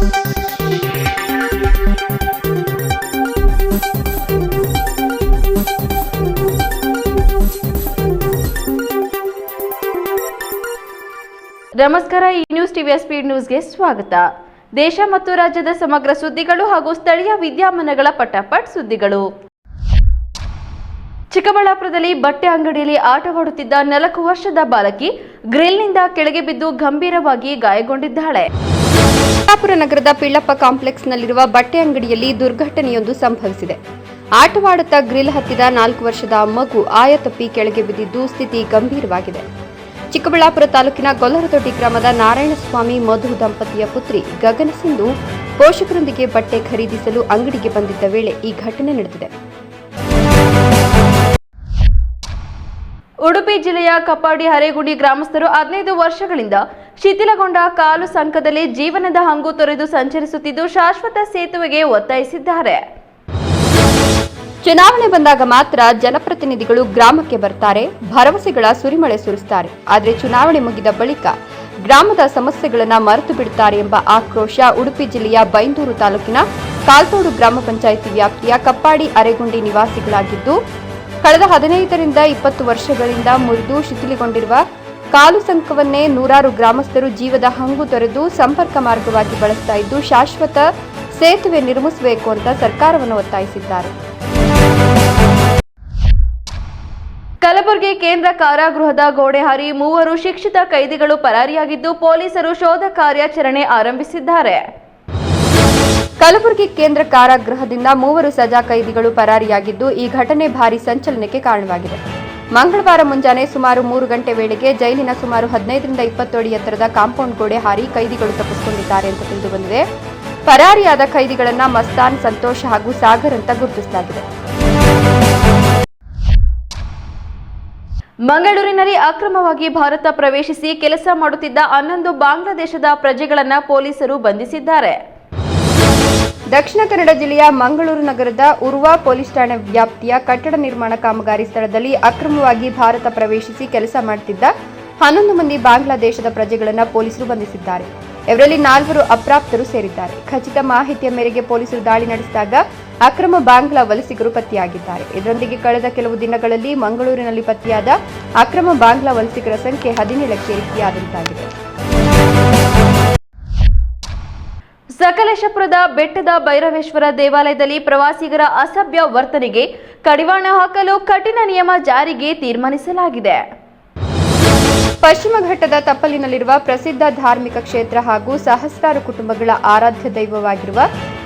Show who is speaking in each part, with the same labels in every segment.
Speaker 1: ನಮಸ್ಕಾರ, ಈ ನ್ಯೂಸ್ ಟಿವಿಯ ಸ್ಪೀಡ್ ನ್ಯೂಸ್ಗೆ ಸ್ವಾಗತ. ದೇಶ ಮತ್ತು ರಾಜ್ಯದ ಸಮಗ್ರ ಸುದ್ದಿಗಳು ಹಾಗೂ ಸ್ಥಳೀಯ ವಿದ್ಯಮಾನಗಳ ಪಟಾಪಟ್ ಸುದ್ದಿಗಳು. ಚಿಕ್ಕಬಳ್ಳಾಪುರದಲ್ಲಿ ಬಟ್ಟೆ ಅಂಗಡಿಯಲ್ಲಿ ಆಟವಾಡುತ್ತಿದ್ದ 4 ವರ್ಷದ ಬಾಲಕಿ ಗ್ರಿಲ್ನಿಂದ ಕೆಳಗೆ ಬಿದ್ದು ಗಂಭೀರವಾಗಿ ಗಾಯಗೊಂಡಿದ್ದಾಳೆ. ಚಿಕ್ಕಬಳ್ಳಾಪುರ ನಗರದ ಪಿಳ್ಳಪ್ಪ ಕಾಂಪ್ಲೆಕ್ಸ್ನಲ್ಲಿರುವ ಬಟ್ಟೆ ಅಂಗಡಿಯಲ್ಲಿ ದುರ್ಘಟನೆಯೊಂದು ಸಂಭವಿಸಿದೆ. ಆಟವಾಡುತ್ತಾ ಗ್ರಿಲ್ ಹತ್ತಿದ 4 ವರ್ಷದ ಮಗು ಆಯತಪ್ಪಿ ಕೆಳಗೆ ಬಿದ್ದಿದ್ದು ಸ್ಥಿತಿ ಗಂಭೀರವಾಗಿದೆ. ಚಿಕ್ಕಬಳ್ಳಾಪುರ ತಾಲೂಕಿನ ಗೊಲ್ಲರದೊಡ್ಡಿ ಗ್ರಾಮದ ನಾರಾಯಣಸ್ವಾಮಿ ಮಧು ದಂಪತಿಯ ಪುತ್ರಿ ಗಗನ ಸಿಂಧು ಪೋಷಕರೊಂದಿಗೆ ಬಟ್ಟೆ ಖರೀದಿಸಲು ಅಂಗಡಿಗೆ ಬಂದಿದ್ದ ವೇಳೆ ಈ ಘಟನೆ ನಡೆದಿದೆ. ಉಡುಪಿ ಜಿಲ್ಲೆಯ ಕಪ್ಪಾಡಿ ಅರೇಗುಂಡಿ ಗ್ರಾಮಸ್ಥರು 15 ವರ್ಷಗಳಿಂದ ಶಿಥಿಲಗೊಂಡ ಕಾಲು ಸಂಕದಲ್ಲಿ ಜೀವನದ ಹಂಗು ತೊರೆದು ಸಂಚರಿಸುತ್ತಿದ್ದು ಶಾಶ್ವತ ಸೇತುವೆಗೆ ಒತ್ತಾಯಿಸಿದ್ದಾರೆ. ಚುನಾವಣೆ ಬಂದಾಗ ಮಾತ್ರ ಜನಪ್ರತಿನಿಧಿಗಳು ಗ್ರಾಮಕ್ಕೆ ಬರ್ತಾರೆ, ಭರವಸೆಗಳ ಸುರಿಮಳೆ ಸುರಿಸುತ್ತಾರೆ. ಆದರೆ ಚುನಾವಣೆ ಮುಗಿದ ಬಳಿಕ ಗ್ರಾಮದ ಸಮಸ್ಯೆಗಳನ್ನು ಮರೆತು ಬಿಡುತ್ತಾರೆ ಎಂಬ ಆಕ್ರೋಶ ಉಡುಪಿ ಜಿಲ್ಲೆಯ ಬೈಂದೂರು ತಾಲೂಕಿನ ಕಾಲ್ತೋಡು ಗ್ರಾಮ ಪಂಚಾಯಿತಿ ವ್ಯಾಪ್ತಿಯ ಕಪ್ಪಾಡಿ ಅರೇಗುಂಡಿ ನಿವಾಸಿಗಳಾಗಿದ್ದು, ಕಳೆದ 15ರಿಂದ 20 ವರ್ಷಗಳಿಂದ ಮುರಿದು ಶಿಥಿಲಗೊಂಡಿರುವ ಕಾಲು ಸಂಕವನ್ನೇ ನೂರಾರು ಗ್ರಾಮಸ್ಥರು ಜೀವದ ಹಂಗು ತೊರೆದು ಸಂಪರ್ಕ ಮಾರ್ಗವಾಗಿ ಬಳಸ್ತಾ ಇದ್ದು ಶಾಶ್ವತ ಸೇತುವೆ ನಿರ್ಮಿಸಬೇಕು ಅಂತ ಸರ್ಕಾರವನ್ನು ಒತ್ತಾಯಿಸಿದ್ದಾರೆ. ಕಲಬುರಗಿ ಕೇಂದ್ರ ಕಾರಾಗೃಹದ ಗೋಡೆ ಹಾರಿ 3 ಶಿಕ್ಷಿತ ಕೈದಿಗಳು ಪರಾರಿಯಾಗಿದ್ದು ಪೊಲೀಸರು ಶೋಧ ಕಾರ್ಯಾಚರಣೆ ಆರಂಭಿಸಿದ್ದಾರೆ. ಕಲಬುರಗಿ ಕೇಂದ್ರ ಕಾರಾಗೃಹದಿಂದ 3 ಸಜಾ ಕೈದಿಗಳು ಪರಾರಿಯಾಗಿದ್ದು ಈ ಘಟನೆ ಭಾರೀ ಸಂಚಲನಕ್ಕೆ ಕಾರಣವಾಗಿದೆ. ಮಂಗಳವಾರ ಮುಂಜಾನೆ ಸುಮಾರು 3 ಗಂಟೆ ವೇಳೆಗೆ ಜೈಲಿನ ಸುಮಾರು 15ರಿಂದ 20 ಅಡಿ ಎತ್ತರದ ಕಾಂಪೌಂಡ್ ಗೋಡೆ ಹಾರಿ ಕೈದಿಗಳು ತಪ್ಪಿಸಿಕೊಂಡಿದ್ದಾರೆ ಅಂತ ತಿಳಿದು ಬಂದಿದೆ. ಪರಾರಿಯಾದ ಕೈದಿಗಳನ್ನ ಮಸ್ತಾನ್, ಸಂತೋಷ್ ಹಾಗೂ ಸಾಗರ್ ಅಂತ ಗುರುತಿಸಲಾಗಿದೆ. ಮಂಗಳೂರಿನಲ್ಲಿ ಅಕ್ರಮವಾಗಿ ಭಾರತ ಪ್ರವೇಶಿಸಿ ಕೆಲಸ ಮಾಡುತ್ತಿದ್ದ 11 ಬಾಂಗ್ಲಾದೇಶದ ಪ್ರಜೆಗಳನ್ನು ಪೊಲೀಸರು ಬಂಧಿಸಿದ್ದಾರೆ. ದಕ್ಷಿಣ ಕನ್ನಡ ಜಿಲ್ಲೆಯ ಮಂಗಳೂರು ನಗರದ ಉರ್ವಾ ಪೊಲೀಸ್ ಠಾಣೆ ವ್ಯಾಪ್ತಿಯ ಕಟ್ಟಡ ನಿರ್ಮಾಣ ಕಾಮಗಾರಿ ಸ್ಥಳದಲ್ಲಿ ಅಕ್ರಮವಾಗಿ ಭಾರತ ಪ್ರವೇಶಿಸಿ ಕೆಲಸ ಮಾಡುತ್ತಿದ್ದ 11 ಮಂದಿ ಬಾಂಗ್ಲಾದೇಶದ ಪ್ರಜೆಗಳನ್ನು ಪೊಲೀಸರು ಬಂಧಿಸಿದ್ದಾರೆ. ಇವರಲ್ಲಿ 4 ಅಪ್ರಾಪ್ತರು ಸೇರಿದ್ದಾರೆ. ಖಚಿತ ಮಾಹಿತಿಯ ಮೇರೆಗೆ ಪೊಲೀಸರು ದಾಳಿ ನಡೆಸಿದಾಗ ಅಕ್ರಮ ಬಾಂಗ್ಲಾ ವಲಸಿಗರು ಪತ್ತೆಯಾಗಿದ್ದಾರೆ. ಇದರೊಂದಿಗೆ ಕಳೆದ ಕೆಲವು ದಿನಗಳಲ್ಲಿ ಮಂಗಳೂರಿನಲ್ಲಿ ಪತ್ತೆಯಾದ ಅಕ್ರಮ ಬಾಂಗ್ಲಾ ವಲಸಿಗರ ಸಂಖ್ಯೆ 17ಕ್ಕೆ ಏರಿಕೆಯಾದಂತಾಗಿದೆ. ಸಕಲೇಶಪುರದ ಬೆಟ್ಟದ ಭೈರವೇಶ್ವರ ದೇವಾಲಯದಲ್ಲಿ ಪ್ರವಾಸಿಗರ ಅಸಭ್ಯ ವರ್ತನೆಗೆ ಕಡಿವಾಣ ಹಾಕಲು ಕಠಿಣ ನಿಯಮ ಜಾರಿಗೆ ತೀರ್ಮಾನಿಸಲಾಗಿದೆ. ಪಶ್ಚಿಮ ಘಟ್ಟದ ತಪ್ಪಲಿನಲ್ಲಿರುವ ಪ್ರಸಿದ್ಧ ಧಾರ್ಮಿಕ ಕ್ಷೇತ್ರ ಹಾಗೂ ಸಹಸ್ರಾರು ಕುಟುಂಬಗಳ ಆರಾಧ್ಯ ದೈವವಾಗಿರುವ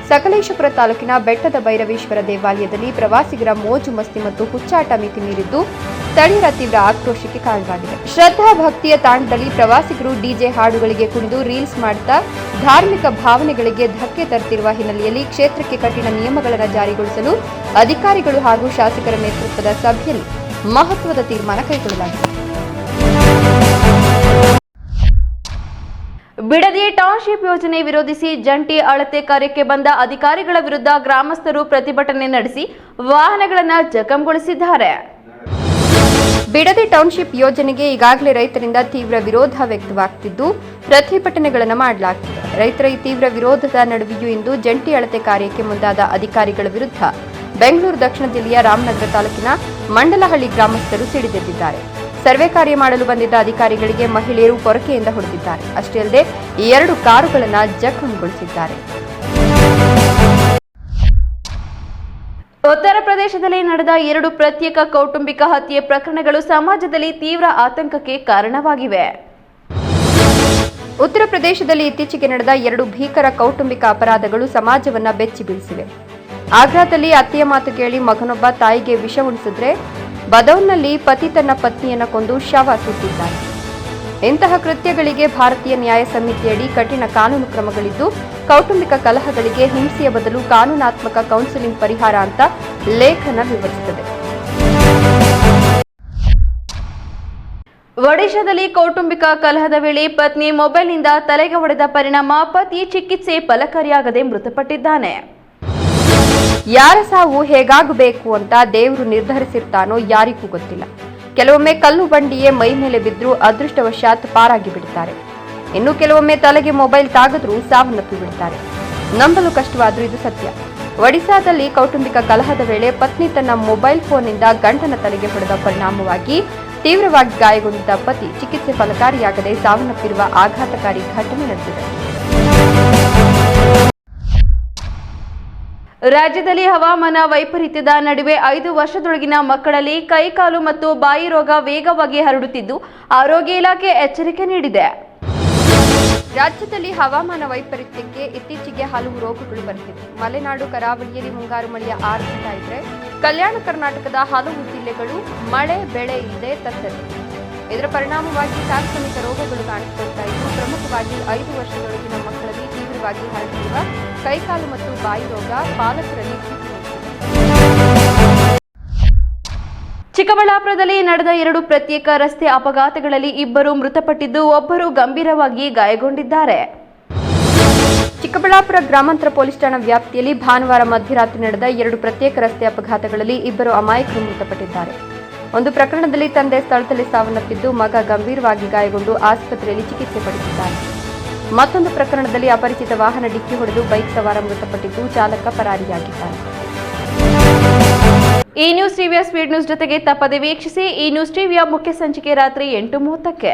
Speaker 1: ಸಕಲೇಶಪುರ ತಾಲೂಕಿನ ಬೆಟ್ಟದ ಭೈರವೇಶ್ವರ ದೇವಾಲಯದಲ್ಲಿ ಪ್ರವಾಸಿಗರ ಮೋಜು ಮಸ್ತಿ ಮತ್ತು ಹುಚ್ಚಾಟ ಮಿತಿ ಮೀರಿದ್ದು ಸ್ಥಳೀಯರ ತೀವ್ರ ಆಕ್ರೋಶಕ್ಕೆ ಕಾರಣವಾಗಿದೆ. ಶ್ರದ್ಧಾ ಭಕ್ತಿಯ ತಾಣದಲ್ಲಿ ಪ್ರವಾಸಿಗರು ಡಿಜೆ ಹಾಡುಗಳಿಗೆ ಕುಣಿದು ರೀಲ್ಸ್ ಮಾಡುತ್ತಾ ಧಾರ್ಮಿಕ ಭಾವನೆಗಳಿಗೆ ಧಕ್ಕೆ ತರುತ್ತಿರುವ ಹಿನ್ನೆಲೆಯಲ್ಲಿ ಕ್ಷೇತ್ರಕ್ಕೆ ಕಠಿಣ ನಿಯಮಗಳನ್ನು ಜಾರಿಗೊಳಿಸಲು ಅಧಿಕಾರಿಗಳು ಹಾಗೂ ಶಾಸಕರ ನೇತೃತ್ವದ ಸಭೆಯಲ್ಲಿ ಮಹತ್ವದ ತೀರ್ಮಾನ ಕೈಗೊಳ್ಳಲಾಗಿದೆ. ಬಿಡದಿ ಟೌನ್ಶಿಪ್ ಯೋಜನೆ ವಿರೋಧಿಸಿ ಜಂಟಿ ಅಳತೆ ಕಾರ್ಯಕ್ಕೆ ಬಂದ ಅಧಿಕಾರಿಗಳ ವಿರುದ್ಧ ಗ್ರಾಮಸ್ಥರು ಪ್ರತಿಭಟನೆ ನಡೆಸಿ ವಾಹನಗಳನ್ನು ಜಖಂಗೊಳಿಸಿದ್ದಾರೆ. ಬಿಡದಿ ಟೌನ್ಶಿಪ್ ಯೋಜನೆಗೆ ಈಗಾಗಲೇ ರೈತರಿಂದ ತೀವ್ರ ವಿರೋಧ ವ್ಯಕ್ತವಾಗುತ್ತಿದ್ದು ಪ್ರತಿಭಟನೆಗಳನ್ನು ಮಾಡಲಾಗುತ್ತಿದೆ. ರೈತರ ಈ ತೀವ್ರ ವಿರೋಧದ ನಡುವೆಯೂ ಇಂದು ಜಂಟಿ ಅಳತೆ ಕಾರ್ಯಕ್ಕೆ ಮುಂದಾದ ಅಧಿಕಾರಿಗಳ ವಿರುದ್ಧ ಬೆಂಗಳೂರು ದಕ್ಷಿಣ ಜಿಲ್ಲೆಯ ರಾಮನಗರ ತಾಲೂಕಿನ ಮಂಡಲಹಳ್ಳಿ ಗ್ರಾಮಸ್ಥರು ಸಿಡಿದೆದ್ದಿದ್ದಾರೆ. ಸರ್ವೆ ಕಾರ್ಯ ಮಾಡಲು ಬಂದಿದ್ದ ಅಧಿಕಾರಿಗಳಿಗೆ ಮಹಿಳೆಯರು ಪೊರಕೆಯಿಂದ ಹೊಡೆದಿದ್ದಾರೆ. ಅಷ್ಟೇ ಅಲ್ಲದೆ 2 ಕಾರುಗಳನ್ನು ಜಖಂಗೊಳಿಸಿದ್ದಾರೆ. ಉತ್ತರ ಪ್ರದೇಶದಲ್ಲಿ ನಡೆದ 2 ಪ್ರತ್ಯೇಕ ಕೌಟುಂಬಿಕ ಹತ್ಯೆ ಪ್ರಕರಣಗಳು ಸಮಾಜದಲ್ಲಿ ತೀವ್ರ ಆತಂಕಕ್ಕೆ ಕಾರಣವಾಗಿವೆ. ಉತ್ತರ ಪ್ರದೇಶದಲ್ಲಿ ಇತ್ತೀಚೆಗೆ ನಡೆದ 2 ಭೀಕರ ಕೌಟುಂಬಿಕ ಅಪರಾಧಗಳು ಸಮಾಜವನ್ನ ಬೆಚ್ಚಿ ಬೀಳಿಸಿವೆ. ಆಗ್ರಾದಲ್ಲಿ ಅತ್ತೆಯ ಮಾತು ಕೇಳಿ ಮಗನೊಬ್ಬ ತಾಯಿಗೆ ವಿಷ ಉಣಿಸಿದ್ರೆ ಬದೌನ್ನಲ್ಲಿ ಪತಿ ತನ್ನ ಪತ್ನಿಯನ್ನು ಕೊಂದು ಶವ ಸುಟ್ಟಿದ್ದಾನೆ. ಇಂತಹ ಕೃತ್ಯಗಳಿಗೆ ಭಾರತೀಯ ನ್ಯಾಯ ಸಮಿತಿಯಡಿ ಕಠಿಣ ಕಾನೂನು ಕ್ರಮಗಳಿದ್ದು ಕೌಟುಂಬಿಕ ಕಲಹಗಳಿಗೆ ಹಿಂಸೆಯ ಬದಲು ಕಾನೂನಾತ್ಮಕ ಕೌನ್ಸಿಲಿಂಗ್ ಪರಿಹಾರ ಅಂತ ಲೇಖನ ವಿವರಿಸುತ್ತದೆ. ಒಡಿಶಾದಲ್ಲಿ ಕೌಟುಂಬಿಕ ಕಲಹದ ವೇಳೆ ಪತ್ನಿ ಮೊಬೈಲ್ನಿಂದ ತಲೆಗೆ ಹೊಡೆದ ಪರಿಣಾಮ ಪತಿ ಚಿಕಿತ್ಸೆ ಫಲಕಾರಿಯಾಗದೆ ಮೃತಪಟ್ಟಿದ್ದಾನೆ. ಯಾರ ಸಾವು ಹೇಗಾಗಬೇಕು ಅಂತ ದೇವರು ನಿರ್ಧರಿಸಿರ್ತಾನೋ ಯಾರಿಗೂ ಗೊತ್ತಿಲ್ಲ. ಕೆಲವೊಮ್ಮೆ ಕಲ್ಲು ಬಂಡಿಯೇ ಮೈ ಮೇಲೆ ಬಿದ್ದರೂ ಅದೃಷ್ಟವಶಾತ್ ಪಾರಾಗಿ ಬಿಡುತ್ತಾರೆ. ಇನ್ನು ಕೆಲವೊಮ್ಮೆ ತಲೆಗೆ ಮೊಬೈಲ್ ತಾಗಿದ್ರೂ ಸಾವನ್ನಪ್ಪಿ ಬಿಡುತ್ತಾರೆ. ನಂಬಲು ಕಷ್ಟವಾದರೂ ಇದು ಸತ್ಯ. ಒಡಿಶಾದಲ್ಲಿ ಕೌಟುಂಬಿಕ ಕಲಹದ ವೇಳೆ ಪತ್ನಿ ತನ್ನ ಮೊಬೈಲ್ ಫೋನ್ನಿಂದ ಗಂಡನ ತಲೆಗೆ ಹೊಡೆದ ಪರಿಣಾಮವಾಗಿ ತೀವ್ರವಾಗಿ ಗಾಯಗೊಂಡಿದ್ದ ಪತಿ ಚಿಕಿತ್ಸೆ ಫಲಕಾರಿಯಾಗದೆ ಸಾವನ್ನಪ್ಪಿರುವ ಆಘಾತಕಾರಿ ಘಟನೆ ನಡೆದಿದೆ. ರಾಜ್ಯದಲ್ಲಿ ಹವಾಮಾನ ವೈಪರೀತ್ಯದ ನಡುವೆ 5 ವರ್ಷದೊಳಗಿನ ಮಕ್ಕಳಲ್ಲಿ ಕೈಕಾಲು ಮತ್ತು ಬಾಯಿ ರೋಗ ವೇಗವಾಗಿ ಹರಡುತ್ತಿದ್ದು ಆರೋಗ್ಯ ಇಲಾಖೆ ಎಚ್ಚರಿಕೆ ನೀಡಿದೆ. ರಾಜ್ಯದಲ್ಲಿ ಹವಾಮಾನ ವೈಪರೀತ್ಯಕ್ಕೆ ಇತ್ತೀಚೆಗೆ ಹಲವು ರೋಗಗಳು ಬರುತ್ತಿವೆ. ಮಲೆನಾಡು ಕರಾವಳಿಯಲ್ಲಿ ಮುಂಗಾರು ಮಳೆಯ ಆರ್ಭಟ ಇದ್ರೆ ಕಲ್ಯಾಣ ಕರ್ನಾಟಕದ ಹಲವು ಜಿಲ್ಲೆಗಳು ಮಳೆ ಬೆಳೆ ಇಲ್ಲದೆ ತತ್ತರಿಸಿವೆ. ಇದರ ಪರಿಣಾಮವಾಗಿ ಸಾಂಕ್ರಾಮಿಕ ರೋಗಗಳು ಕಾಣಿಸಿಕೊಳ್ತಾ ಇದ್ದು ಪ್ರಮುಖವಾಗಿ 5 ವರ್ಷದೊಳಗಿನ ಮಕ್ಕಳಲ್ಲಿ ತೀವ್ರವಾಗಿ ಹರಡಿರುವ ಕೈಕಾಲು ಮತ್ತು ಬಾಯಿ ರೋಗ ಪಾಲಕರಲ್ಲಿ ಭೀತಿ ಮೂಡಿಸಿದೆ. ಚಿಕ್ಕಬಳ್ಳಾಪುರದಲ್ಲಿ ನಡೆದ 2 ಪ್ರತ್ಯೇಕ ರಸ್ತೆ ಅಪಘಾತಗಳಲ್ಲಿ 2 ಮೃತಪಟ್ಟಿದ್ದು ಒಬ್ಬರು ಗಂಭೀರವಾಗಿ ಗಾಯಗೊಂಡಿದ್ದಾರೆ. ಚಿಕ್ಕಬಳ್ಳಾಪುರ ಗ್ರಾಮಾಂತರ ಪೊಲೀಸ್ ಠಾಣಾ ವ್ಯಾಪ್ತಿಯಲ್ಲಿ ಭಾನುವಾರ ಮಧ್ಯರಾತ್ರಿ ನಡೆದ 2 ಪ್ರತ್ಯೇಕ ರಸ್ತೆ ಅಪಘಾತಗಳಲ್ಲಿ 2 ಅಮಾಯಕರು ಮೃತಪಟ್ಟಿದ್ದಾರೆ. ಒಂದು ಪ್ರಕರಣದಲ್ಲಿ ತಂದೆ ಸ್ಥಳದಲ್ಲಿ ಸಾವನ್ನಪ್ಪಿದ್ದು ಮಗ ಗಂಭೀರವಾಗಿ ಗಾಯಗೊಂಡು ಆಸ್ಪತ್ರೆಯಲ್ಲಿ ಚಿಕಿತ್ಸೆ ಪಡೆದಿದ್ದಾರೆ. ಮತ್ತೊಂದು ಪ್ರಕರಣದಲ್ಲಿ ಅಪರಿಚಿತ ವಾಹನ ಡಿಕ್ಕಿ ಹೊಡೆದು ಬೈಕ್ ಸವಾರ ಮೃತಪಟ್ಟಿದ್ದು ಚಾಲಕ ಪರಾರಿಯಾಗಿದ್ದಾನೆ. ಈ ನ್ಯೂಸ್ ಟಿವಿಯ ಸ್ಪೀಡ್ ನ್ಯೂಸ್ ಜೊತೆಗೆ ತಪ್ಪದೆ ವೀಕ್ಷಿಸಿ. ಈ ನ್ಯೂಸ್ ಟಿವಿಯ ಮುಖ್ಯ ಸಂಚಿಕೆ ರಾತ್ರಿ 8:30ಕ್ಕೆ.